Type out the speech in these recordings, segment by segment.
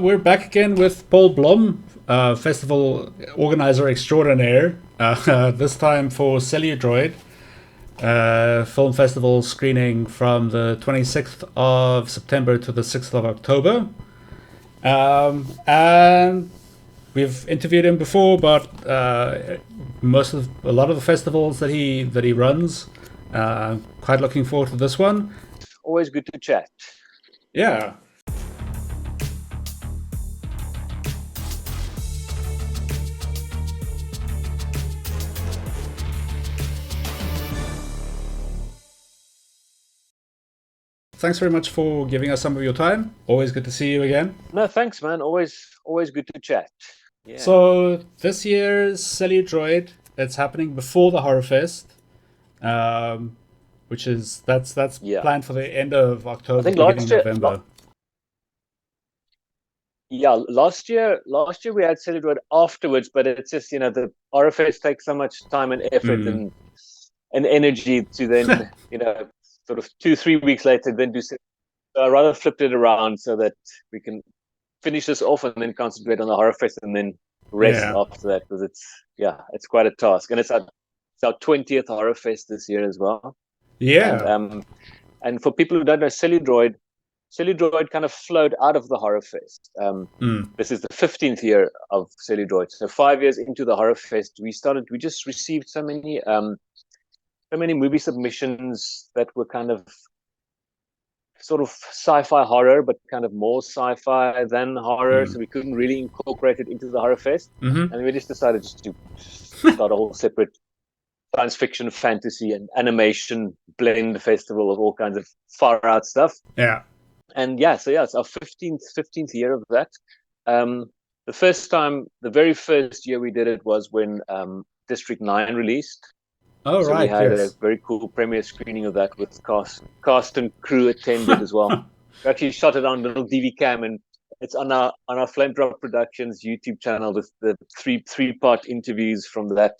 We're back again with Paul Blom, festival organizer extraordinaire, this time for Celluloid Film Festival screening from the 26th of September to the 6th of October. And we've interviewed him before, but a lot of the festivals that he runs. Quite looking forward to this one. Always good to chat. Yeah. Thanks very much for giving us some of your time. Always good to see you again. No, thanks, man. Always good to chat. Yeah. So this year's Celluloid, it's happening before the Horror Fest, which is that's planned for the end of October, beginning of November. Last year we had Celluloid afterwards, but it's just the Horror Fest takes so much time and effort and energy to then sort of 2-3 weeks later then do. So I rather flipped it around so that we can finish this off and then concentrate on the Horror Fest and then rest after that, because it's quite a task, and it's our 20th Horror Fest this year as well. Yeah. And for people who don't know, Celluloid kind of flowed out of the Horror Fest. This is the 15th year of Celluloid. So 5 years into the Horror Fest, we just received so many movie submissions that were kind of sort of sci-fi horror, but kind of more sci-fi than horror. So we couldn't really incorporate it into the Horror Fest. And we just decided to start a whole separate science fiction, fantasy, and animation blend festival of all kinds of far out stuff. Yeah. And it's our 15th year of that. The very first year we did it was when District 9 released. Oh, so right. We had a very cool premiere screening of that with cast and crew attended as well. We actually shot it on a little DV cam, and it's on our Flame Drop Productions YouTube channel with the three-part interviews from that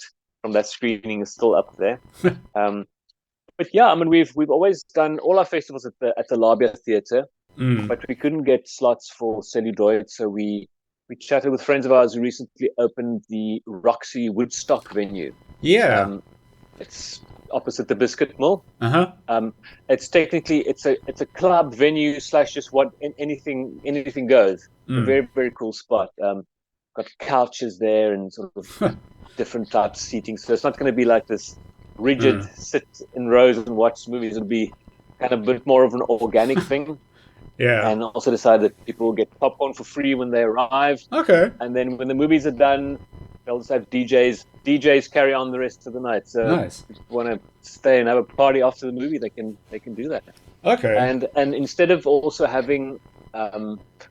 screening is still up there. But yeah, I mean we've always done all our festivals at the Labia Theatre, but we couldn't get slots for Celluloid, so we chatted with friends of ours who recently opened the ROXY Woodstock venue. Yeah. It's opposite the Biscuit Mill. It's technically it's a club venue / just what anything goes. A very, very cool spot. Got couches there and sort of different types of seating. So it's not going to be like this rigid sit in rows and watch movies. It'll be kind of a bit more of an organic thing. Yeah. And also decided that people will get popcorn for free when they arrive. Okay. And then when the movies are done, they'll just have DJs carry on the rest of the night. So nice. If you want to stay and have a party after the movie, they can do that. Okay. And instead of also having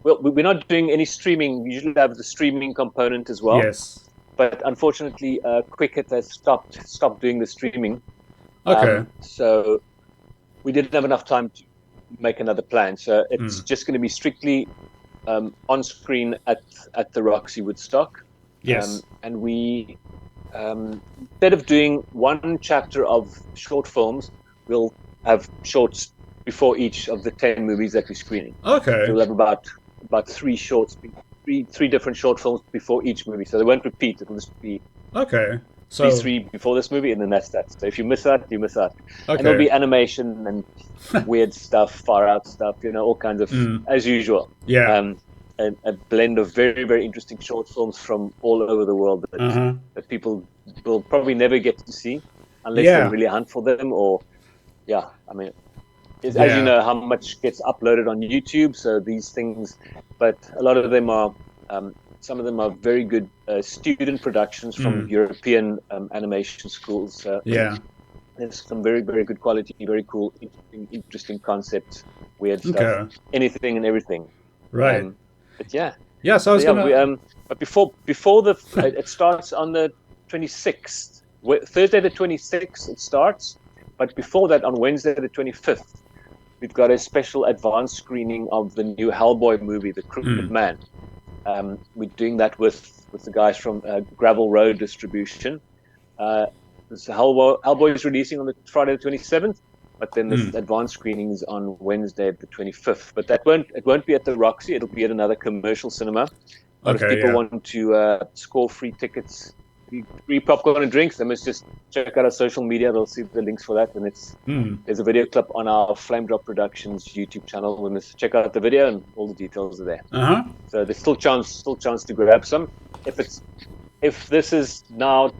we're not doing any streaming. We usually have the streaming component as well. Yes. But unfortunately, Quicket has stopped doing the streaming. Okay. So we didn't have enough time to make another plan. So it's just going to be strictly on screen at the ROXY Woodstock. Yes. And we, instead of doing one chapter of short films, we'll have shorts before each of the 10 movies that we're screening. Okay. So we'll have about three different short films before each movie. So they won't repeat. It'll just be three before this movie, and then that's that. So if you miss that, you miss that. Okay. And there'll be animation and weird stuff, far out stuff, all kinds of, as usual. Yeah. A blend of very, very interesting short films from all over the world that people will probably never get to see unless they really hunt for them. Or, I mean, as you know, how much gets uploaded on YouTube. So these things, but a lot of them are, some of them are very good student productions from European animation schools. There's some very, very good quality, very cool, interesting concepts, weird stuff, anything and everything. Right. But yeah. So I was gonna. But before it starts on the 26th, Thursday the 26th it starts. But before that, on Wednesday the 25th, we've got a special advanced screening of the new Hellboy movie, The Crooked Man. We're doing that with the guys from Gravel Road Distribution. Hellboy is releasing on the Friday the 27th. but then this advanced screening is on Wednesday, the 25th. But it won't be at the Roxy. It'll be at another commercial cinema. But if people want to score free tickets, free popcorn and drinks, they must just check out our social media. They'll see the links for that. And there's a video clip on our Flame Drop Productions YouTube channel. And just check out the video, and all the details are there. So there's still chance to grab some. If this is now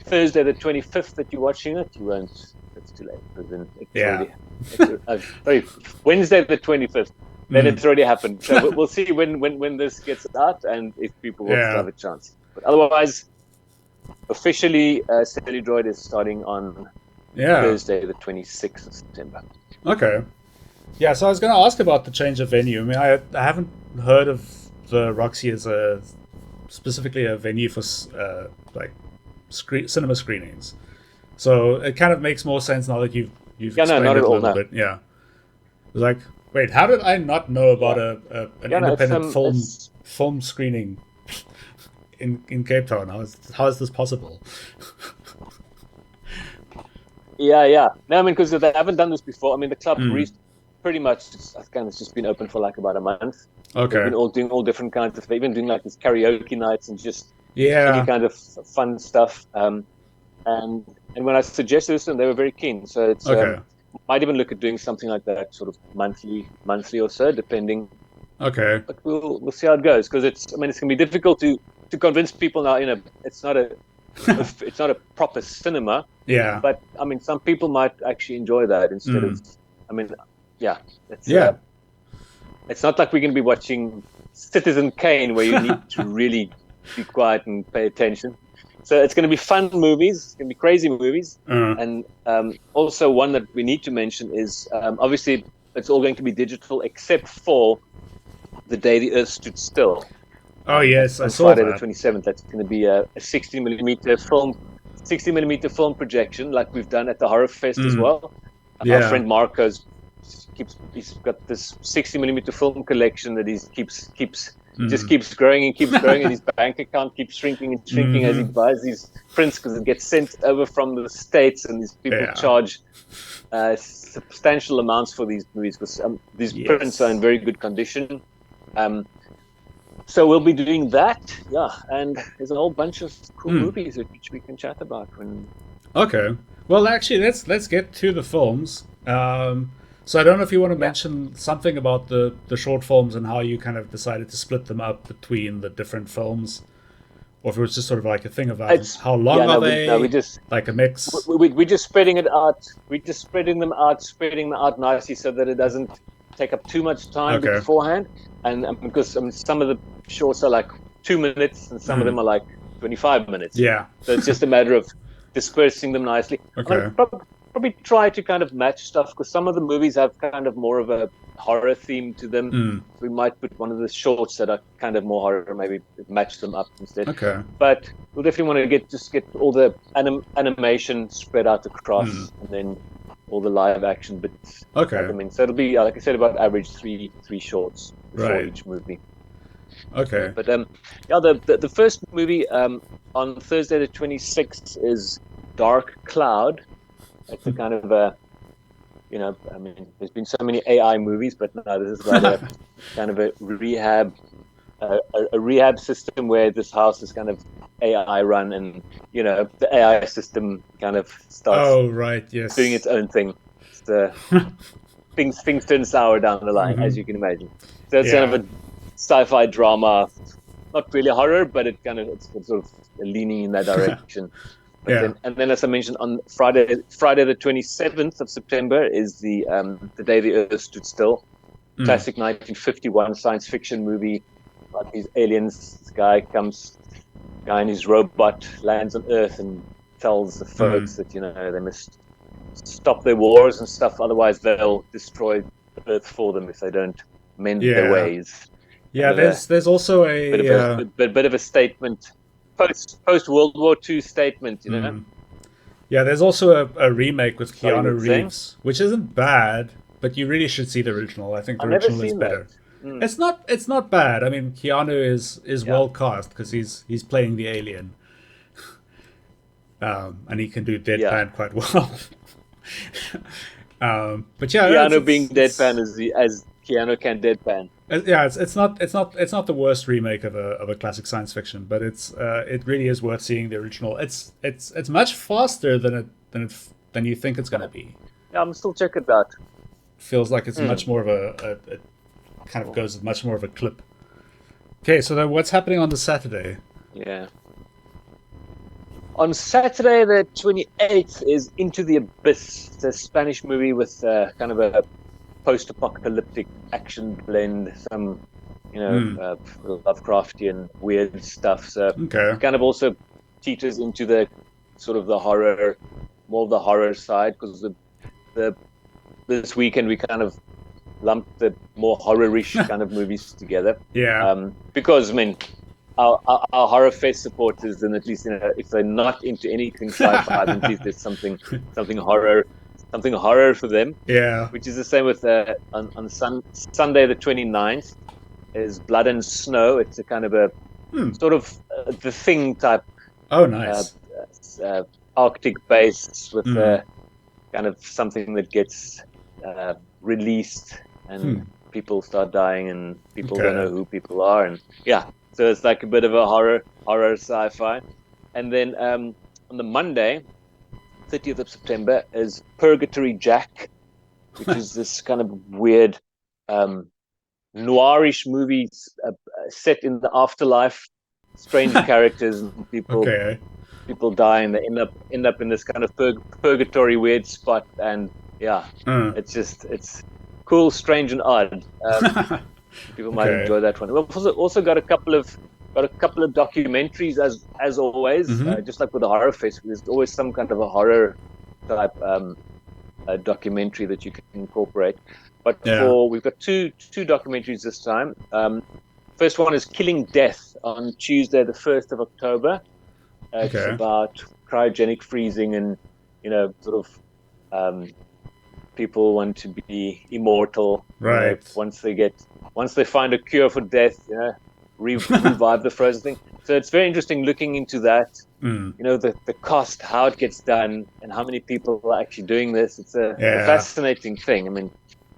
Thursday the 25th that you're watching it, you won't. It's too late. Because then Wednesday the 25th. Then it's already happened. So we'll see when this gets out, and if people will have a chance. But otherwise, officially, Celluloid is starting on Thursday, the 26th of September. Okay. Yeah, so I was going to ask about the change of venue. I mean, I haven't heard of the Roxy as specifically a venue for cinema screenings. So it kind of makes more sense now that you've explained it a little bit. Yeah. It's like, wait, how did I not know about an independent film screening in Cape Town? How is this possible? Yeah. No, I mean, because they haven't done this before. I mean, the club pretty much it's just been open for like about a month. Okay. They've been doing all different kinds of. They've been doing like these karaoke nights and just any kind of fun stuff. And when I suggested this to them, they were very keen. So it's might even look at doing something like that, sort of monthly or so, depending. Okay. But we'll see how it goes, because it's going to be difficult to convince people now. It's not a it's not a proper cinema. Yeah. But I mean, some people might actually enjoy that instead of. I mean, it's not like we're going to be watching Citizen Kane, where you need to really be quiet and pay attention. So it's going to be fun movies. It's going to be crazy movies. And also one that we need to mention is obviously it's all going to be digital except for The Day the Earth Stood Still. Oh yes, I saw Friday that. the 27th. That's going to be a 60mm film projection, like we've done at the Horror Fest as well. Our friend Marco's he's got this 60mm film collection that he keeps growing and keeps growing, and his bank account keeps shrinking and shrinking as he buys these prints, because it gets sent over from the States, and these people charge substantial amounts for these movies, because these prints are in very good condition. So we'll be doing that, and there's a whole bunch of cool movies which we can chat about when. Okay, well, actually, let's get to the films. So I don't know if you want to mention something about the short films and how you kind of decided to split them up between the different films, or if it was just sort of like a thing about how long are they? We just like a mix. We're just spreading it out. We're just spreading them out nicely so that it doesn't take up too much time beforehand. And because some of the shorts are like 2 minutes, and some of them are like 25 minutes. Yeah. So it's just a matter of dispersing them nicely. Okay. Probably try to kind of match stuff, because some of the movies have kind of more of a horror theme to them. We might put one of the shorts that are kind of more horror, maybe match them up instead. Okay. But we'll definitely want to get all the animation spread out across, and then all the live action bits. Okay. I mean, so it'll be, like I said, about average three shorts for each movie. Okay. But the first movie on Thursday the 26th is Dark Cloud. It's a kind of I mean, there's been so many AI movies, but no, this is like a kind of a rehab system where this house is kind of AI run, and the AI system kind of starts doing its own thing. So things turn sour down the line, as you can imagine. So it's kind of a sci-fi drama, not really horror, but it's sort of leaning in that direction. And then, as I mentioned, on Friday the 27th of September is the Day the Earth Stood Still, classic 1951 science fiction movie about these aliens. This guy in his robot lands on Earth and tells the folks that they must stop their wars and stuff, otherwise they'll destroy Earth for them if they don't mend their ways. Yeah, there's also a bit of a statement. Post World War II statement, Yeah, there's also a remake with Keanu Reeves, which isn't bad, but you really should see the original. I think the original is better. It's not bad. I mean, Keanu is well cast because he's playing the alien, and he can do deadpan quite well. But yeah, Keanu being deadpan as Keanu can deadpan. Yeah, it's not the worst remake of a classic science fiction, but it really is worth seeing the original. It's much faster than you think it's gonna be. Yeah, I'm still check it out. Feels like it's much more of a kind of goes with much more of a clip. Okay, so then what's happening on the Saturday? Yeah. On Saturday, the 28th, is Into the Abyss. It's a Spanish movie with kind of a post-apocalyptic action blend, some, Lovecraftian weird stuff. So kind of also teeters into the sort of the horror, more of the horror side, because this weekend we kind of lumped the more horror-ish kind of movies together. Yeah. Because, I mean, our horror fest supporters, and at least if they're not into anything sci-fi, then at least there's something horror for them. Yeah. Which is the same with on Sunday the 29th is Blood and Snow. It's a kind of a sort of The Thing type. Oh, nice. Arctic base with kind of something that gets released and people start dying and people don't know who people are, and so it's like a bit of a horror sci-fi. And then on the Monday, 30th of September, is Purgatory Jack, which is this kind of weird noirish movie set in the afterlife. Strange characters and people die and they end up in this kind of purgatory weird spot, and it's cool, strange, and odd. People might enjoy that one. We've also got a couple of documentaries as always, just like with the horror fest. There's always some kind of a horror type documentary that you can incorporate. But we've got two documentaries this time. First one is Killing Death on Tuesday, the 1st of October. It's about cryogenic freezing and sort of people want to be immortal. Right. Once they find a cure for death, revive the frozen thing. So it's very interesting looking into that. The cost, how it gets done, and how many people are actually doing this. It's a fascinating thing. I mean,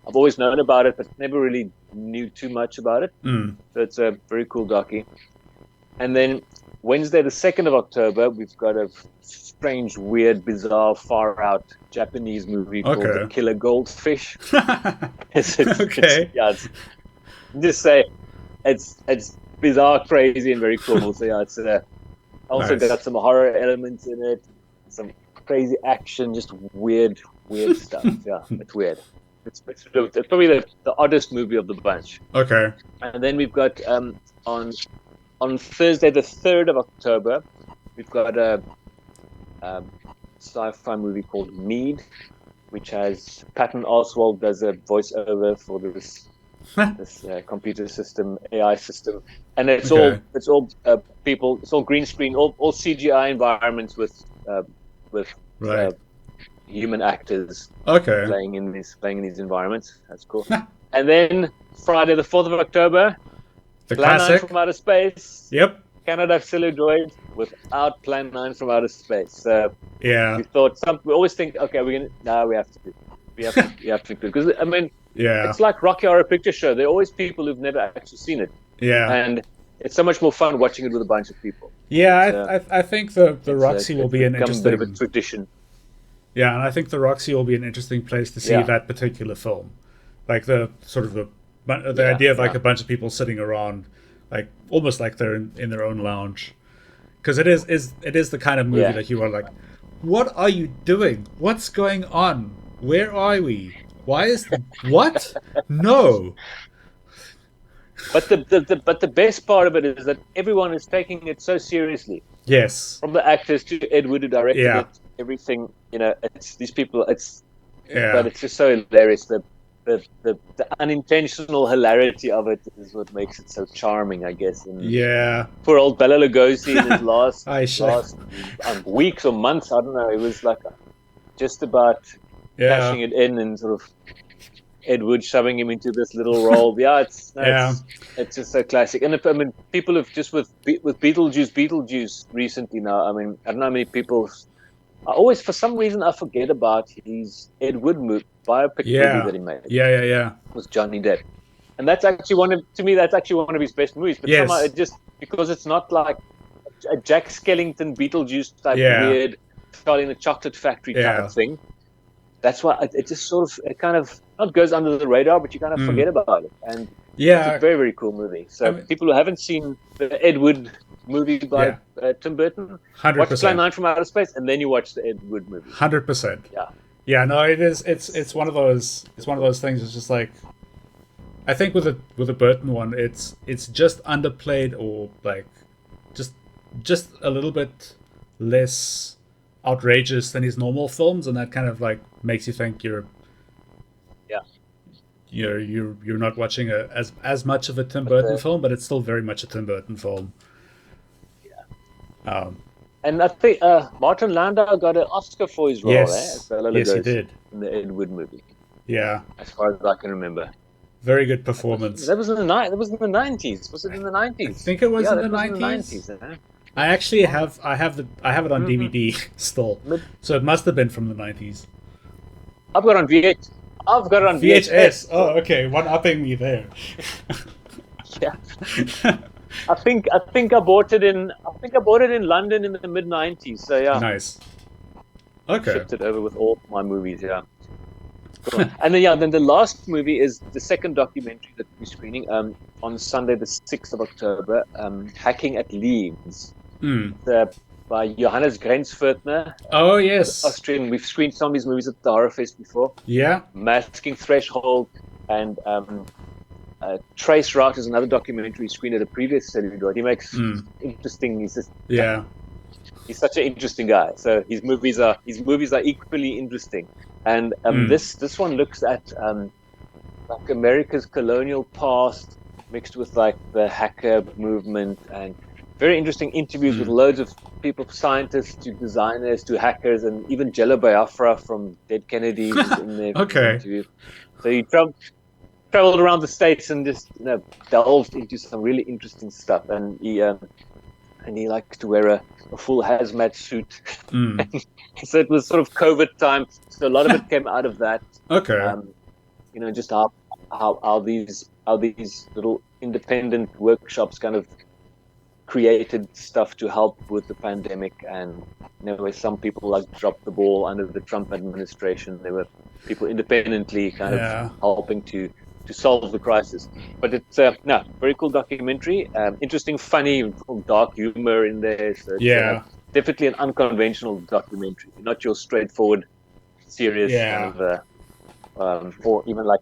I've always known about it, but never really knew too much about it. So it's a very cool docu. And then Wednesday, the 2nd of October, we've got a strange, weird, bizarre, far-out Japanese movie called The Killer Goldfish. Just say it's bizarre, crazy, and very cool. So it's also got some horror elements in it, some crazy action, just weird stuff. Yeah, it's weird. It's probably the oddest movie of the bunch. Okay. And then we've got on Thursday, the 3rd of October, we've got a sci-fi movie called Mead, which has Patton Oswalt does a voiceover for this computer system, AI system, and it's all people, it's all green screen, all CGI environments with human actors playing in these environments. That's cool. And then Friday, the 4th of October, the Plan classic 9 from Outer Space. Yep. Canada CELLUDROID without Plan 9 from Outer Space. So we thought we always think, okay, we have to because I mean, it's like Rocky Horror Picture Show. There are always people who've never actually seen it. Yeah. And it's so much more fun watching it with a bunch of people. Yeah, I think the ROXY will be an interesting bit of a tradition. Yeah, and I think the ROXY will be an interesting place to see that particular film, like the sort of the idea of like a bunch of people sitting around, like almost like they're in their own lounge, because it is the kind of movie that you are like, what are you doing? What's going on? Where are we? Why is what? No. But the best part of it is that everyone is taking it so seriously. Yes. From the actors to Ed Wood who directed it, everything. It's these people. But it's just so hilarious. The unintentional hilarity of it is what makes it so charming, I guess. And poor old Bela Lugosi in his last weeks or months, I don't know. It was like just about cashing it in and sort of Ed Wood shoving him into this little role. It's just so classic. And I mean, people have just with Beetlejuice recently now. I mean, I don't know how many people for some reason, I forget about his Ed Wood biopic movie that he made. Yeah. Was Johnny Depp, and that's actually that's actually one of his best movies. But somehow it just, because it's not like a Jack Skellington Beetlejuice type weird Charlie in the Chocolate Factory type thing. That's why it just sort of, it kind of not goes under the radar, but you kind of forget about it. And it's a very, very cool movie. So people who haven't seen the Ed Wood movie by Tim Burton, 100%. watch Plan 9 from Outer Space, and then you watch the Ed Wood movie. 100%. Yeah. Yeah, no, it is. It's one of those. It's one of those things. It's just like, I think with the Burton one, it's just underplayed, or like just a little bit less outrageous than his normal films, and that kind of like makes you think you're not watching as much of a Tim Burton film, but it's still very much a Tim Burton film. Yeah. And I think Martin Landau got an Oscar for his role. Yes, yes, he did in the Ed Wood movie. Yeah, as far as I can remember. Very good performance. That was in the 90s. Was it in the 90s? I think it was in the 90s. I actually have it on DVD still, so it must have been from the 90s. I've got it on VHS. Oh, okay, one-upping me there. Yeah, I think I bought it in London in the mid 90s. So yeah, nice. Okay, shipped it over with all my movies. Yeah, cool. And then the last movie is the second documentary that we're screening on Sunday, the 6th of October. Hacking at Leeds. By Johannes Grensfurtner. Oh, yes. Austrian. We've screened some of his movies at the Horror Fest before. Yeah. Masking Threshold and Trace Route is another documentary screened at a previous Celluloid. He makes interesting. He's such an interesting guy. So his movies are equally interesting. And this one looks at like America's colonial past mixed with like the hacker movement, and very interesting interviews with loads of people, scientists to designers to hackers, and even Jello Biafra from Dead Kennedys is in there. Okay. So he traveled around the States and just delved into some really interesting stuff. And he likes to wear a full hazmat suit. So it was sort of COVID time. So a lot of it came out of that. Okay. Just how these little independent workshops kind of created stuff to help with the pandemic, and where some people like dropped the ball under the Trump administration. There were people independently kind of helping to solve the crisis. But it's very cool documentary. Interesting, funny, dark humor in there. So it's, definitely an unconventional documentary, not your straightforward, serious kind of, or even like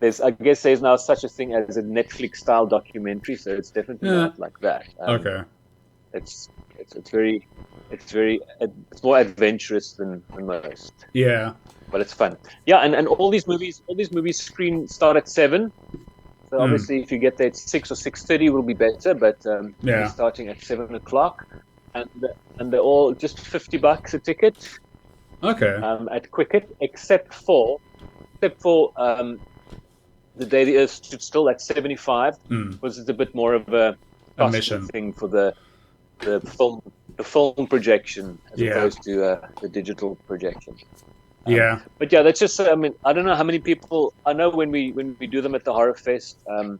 there's now such a thing as a Netflix style documentary, so it's definitely not like that. Okay. It's more adventurous than most. Yeah. But it's fun. Yeah, and all these movies start at 7. So obviously if you get there at 6 or 6:30 will be better, but we're starting at 7 o'clock, and they're all just $50 a ticket. Okay. At Quicket, except for The Day the Earth Stood Still at 75, was it a bit more of a mission thing for the film projection as opposed to the digital projection. But yeah, that's just. I mean, I don't know how many people. I know when we do them at the Horror Fest, like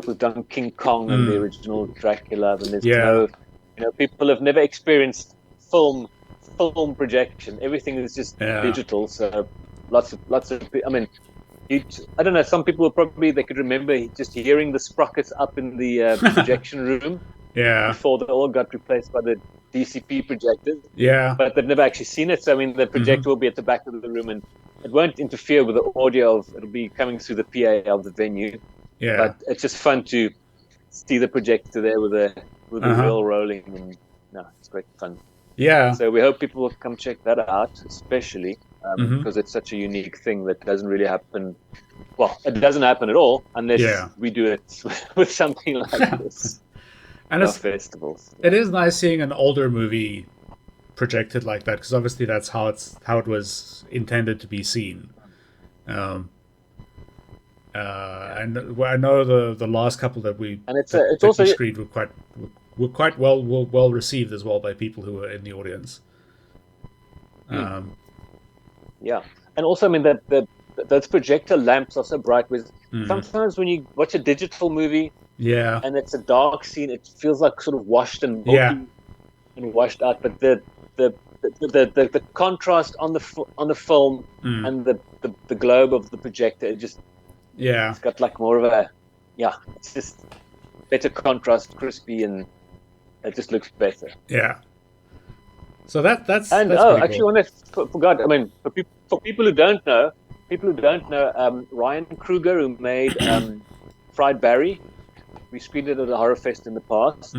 we've done King Kong and the original Dracula, and there's people have never experienced film projection. Everything is just digital. So lots of. I mean. I don't know. Some people they could remember just hearing the sprockets up in the projection room. Before they all got replaced by the DCP projectors. But they've never actually seen it. So I mean, the projector will be at the back of the room, and it won't interfere with the audio. It'll be coming through the PA of the venue. But it's just fun to see the projector there with the reel rolling, and it's great fun. So we hope people will come check that out, especially. Because it's such a unique thing that doesn't really happen. Well, it doesn't happen at all unless we do it with something like this. And it's festivals. It is nice seeing an older movie projected like that, because obviously that's how it was intended to be seen. And I know the last couple that we screened were quite well received as well by people who were in the audience. Yeah, and also, I mean, those projector lamps are so bright. With sometimes when you watch a digital movie, and it's a dark scene, it feels like sort of washed and milky and washed out. But the contrast on the film and the globe of the projector, it's got like more of a it's just better contrast, crispy, and it just looks better. Yeah. So that's and pretty actually, cool. when I forgot, I mean, for people who don't know, Ryan Kruger, who made Fried Barry, we screened it at a horror fest in the past.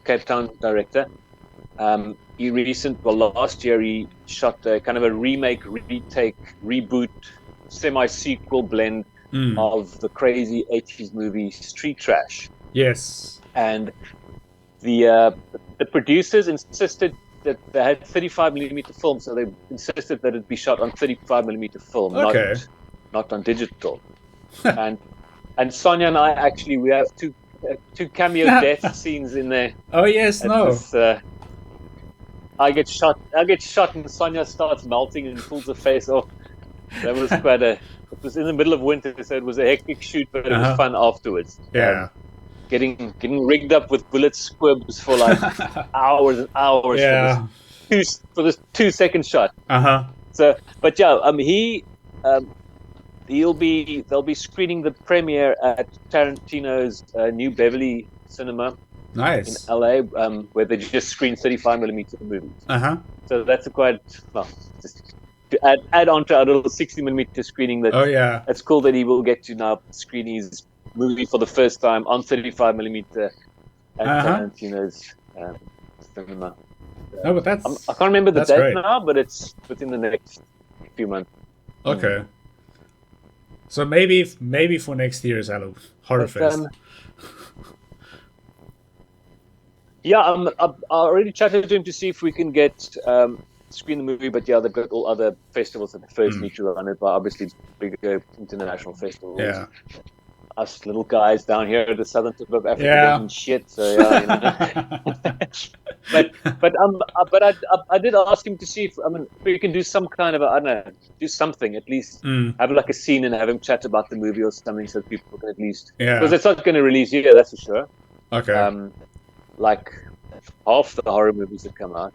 Cape Town director. Last year he shot a kind of a remake, retake, reboot, semi-sequel blend of the crazy 80s movie Street Trash. Yes. And the producers insisted that they had 35mm film, so they insisted that it be shot on 35mm film, not on digital. and Sonia and I actually, we have two cameo death scenes in there. Oh yes, I get shot, and Sonia starts melting and pulls her face off. That was it was in the middle of winter, so it was a hectic shoot, but it was fun afterwards. Yeah. Getting rigged up with bullet squibs for like hours and hours for this 2-second shot. So, but they'll be screening the premiere at Tarantino's New Beverly Cinema. Nice. In LA, where they just screen 35mm movies. So that's just to add on to our little 60mm screening. It's cool that he will get to now screen his movie for the first time on 35mm at Tarantino's cinema. No, but I can't remember the date now, but it's within the next few months. Okay. So maybe for next year's Horror Fest. I already chatted to him to see if we can get screen the movie, but they've got all other festivals that first need to run it, but obviously bigger international festivals. Yeah. Us little guys down here at the southern tip of Africa and shit. So but I did ask him to see if we can do some kind of do something at least, have like a scene and have him chat about the movie or something, so people can at least because it's not going to release here, that's for sure. Okay. Like half the horror movies that come out.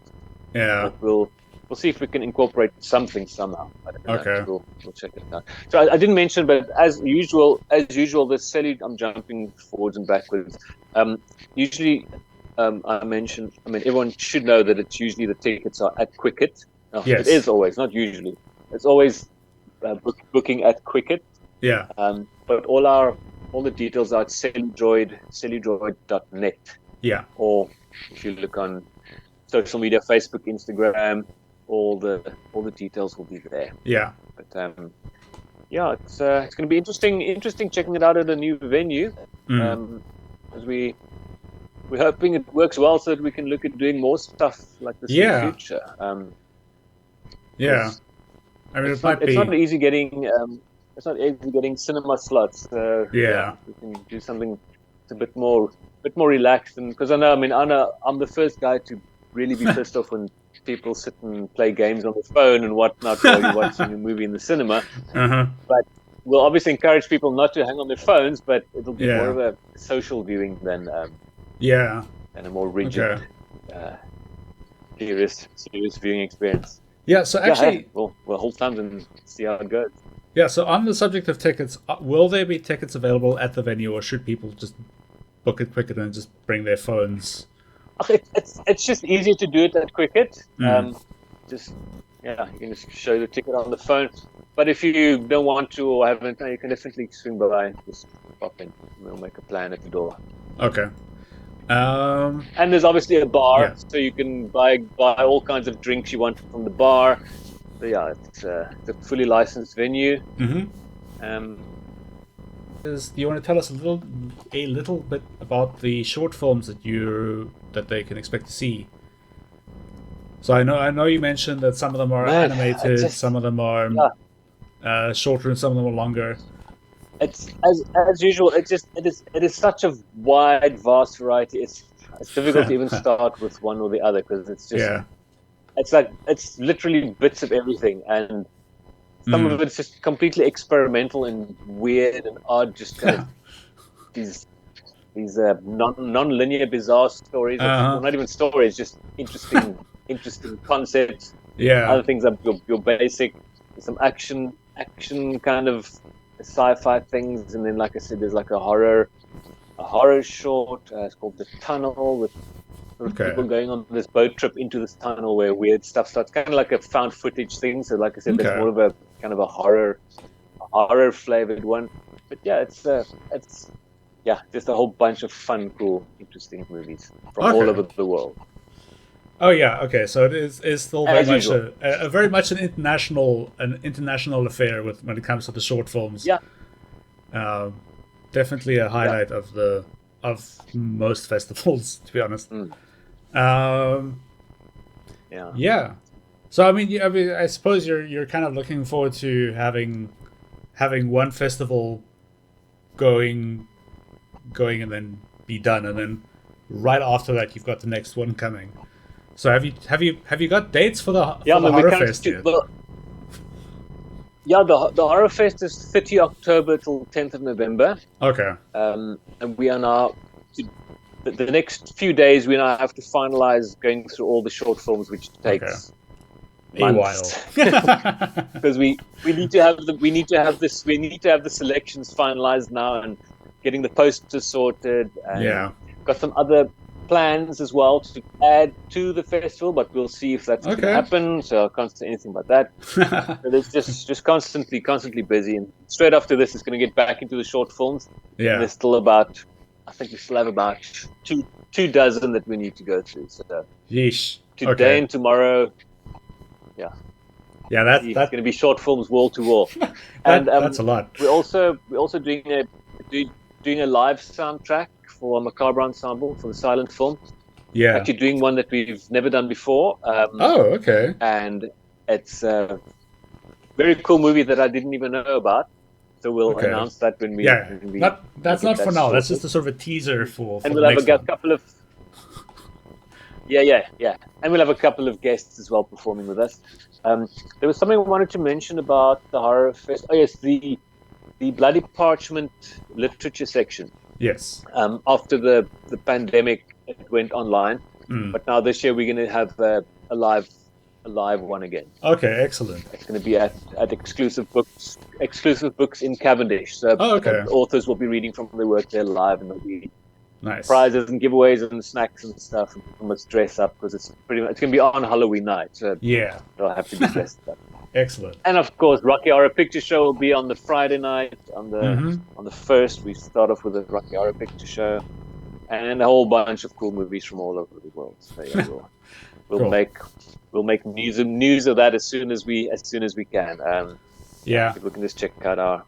Yeah. But we'll see if we can incorporate something somehow. Okay. We'll check it out. So I didn't mention, but as usual, the I'm jumping forwards and backwards. Usually, everyone should know that it's usually the tickets are at Quicket. Yes. It is always, not usually. It's always booking at Quicket. Yeah. But all the details are at CELLUDROID.net. Yeah. Or if you look on social media, Facebook, Instagram, all the details will be there. Yeah. But it's going to be interesting checking it out at a new venue. As we're hoping it works well, so that we can look at doing more stuff like this in the future. It might be. It's not easy getting. It's not easy getting cinema slots. We can do something that's a bit more relaxed, and because I know I'm the first guy to really be pissed off when people sit and play games on the phone and whatnot while you're watching a movie in the cinema. But we'll obviously encourage people not to hang on their phones, but it'll be more of a social viewing than and a more rigid, serious viewing experience. Yeah. So actually, we'll hold times and see how it goes. Yeah. So on the subject of tickets, will there be tickets available at the venue, or should people just book it quicker and just bring their phones? It's just easier to do it at Quicket. You can just show the ticket on the phone. But if you don't want to or haven't, you can definitely swing by and just pop in. We'll make a plan at the door. Okay. And there's obviously a bar, so you can buy all kinds of drinks you want from the bar. So it's a fully licensed venue. Do you want to tell us a little bit about the short films that they can expect to see? So I know you mentioned that some of them are animated, some of them are shorter, and some of them are longer. It's as usual. It is such a wide, vast variety. It's difficult to even start with one or the other because it's just it's literally bits of everything, and some of it's just completely experimental and weird and odd, just kind of these non-linear bizarre stories. Well, not even stories, just interesting concepts. Yeah. Other things are your basic, some action kind of sci-fi things, and then like I said, there's like a horror short. It's called The Tunnel, with people going on this boat trip into this tunnel where weird stuff starts. Kind of like a found footage thing. So like I said, there's more of a kind of a horror flavored one. But yeah, it's just a whole bunch of fun, cool, interesting movies from all over the world. Oh yeah, okay. So it is still very much a very much an international affair when it comes to the short films. Yeah. Definitely a highlight of most festivals, to be honest. Yeah. So I mean, I suppose you're kind of looking forward to having one festival going and then be done, and then right after that you've got the next one coming. So have you got dates for the Horror Fest yet? The Horror Fest is 30 October till 10th of November. Okay. And we are now the next few days we now have to finalize going through all the short films, which takes months. A while. Because we need to have the selections finalized now and getting the posters sorted, and got some other plans as well to add to the festival, but we'll see if that's going to happen. So I can't say anything about that. So there's just constantly busy, and straight after this, it's going to get back into the short films. Yeah, and there's still I think we still have about two dozen that we need to go through. So today and tomorrow, that's going to be short films wall to wall. And that's a lot. We're also doing a live soundtrack for a Macabre Ensemble for the silent film. Yeah. Actually doing one that we've never done before. And it's a very cool movie that I didn't even know about. So we'll announce that when we... That's not for now. That's just a sort of a teaser for and we'll have a couple of... Yeah. And we'll have a couple of guests as well performing with us. There was something I wanted to mention about the Horror Fest. Oh, yes, the Bloody Parchment literature section. Yes. After the pandemic, it went online, but now this year we're going to have a live one again. Okay, excellent. It's going to be at exclusive books in Cavendish. So authors will be reading from their work there live, and there'll be prizes and giveaways and snacks and stuff, and people must dress up because it's going to be on Halloween night. So they'll have to be dressed up. Excellent. And of course, Rocky Horror Picture Show will be on the Friday night. On the 1st, we start off with a Rocky Horror Picture Show, and a whole bunch of cool movies from all over the world. So we'll make news of that as soon as we can. People can just check out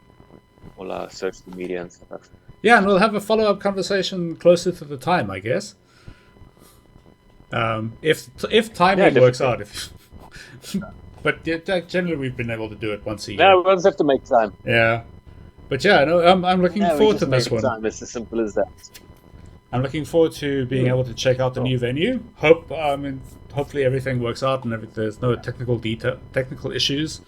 all our social media and stuff. Yeah, and we'll have a follow-up conversation closer to the time, I guess. If timing works out. But generally, we've been able to do it once a year. No, we just have to make time. Yeah, but I'm looking forward to this one. Time. It's as simple as that. I'm looking forward to being able to check out the new venue. Hopefully everything works out and there's no technical issues.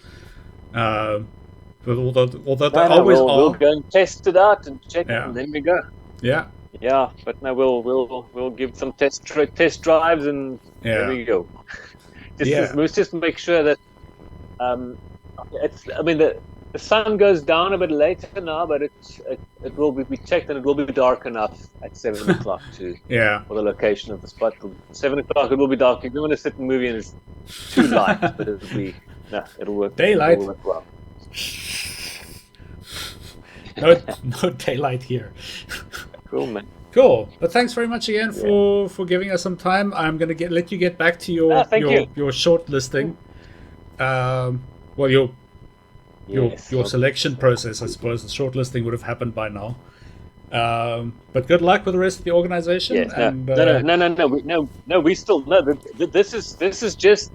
Although there always are. We'll go and test it out and check it, and then we go. Yeah. Yeah, but now we'll give some test drives, and there we go. Just make sure that the sun goes down a bit later now, but it will be checked, and it will be dark enough at 7 o'clock for the location of the spot. 7 o'clock, it will be dark. You don't want to sit and movie and it's too light, but it'll work. Daylight. It'll work well. No daylight here. Cool, man. Cool, but thanks very much again for giving us some time. I'm gonna let you get back to your short listing. Your selection process, I suppose. The short listing would have happened by now. But good luck with the rest of the organization. Yes, no. We still this is just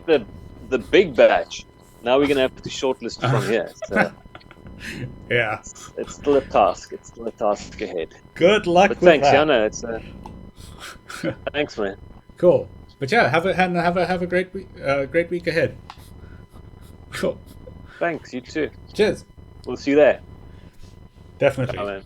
the big batch. Now we're gonna have to shortlist from here. So. Yeah, it's still a task. It's still a task ahead. Good luck with thanks, that. Thanks, Yana. Thanks, man. Cool. But yeah, have a great week ahead. Cool. Thanks. You too. Cheers. We'll see you there. Definitely. Bye, man.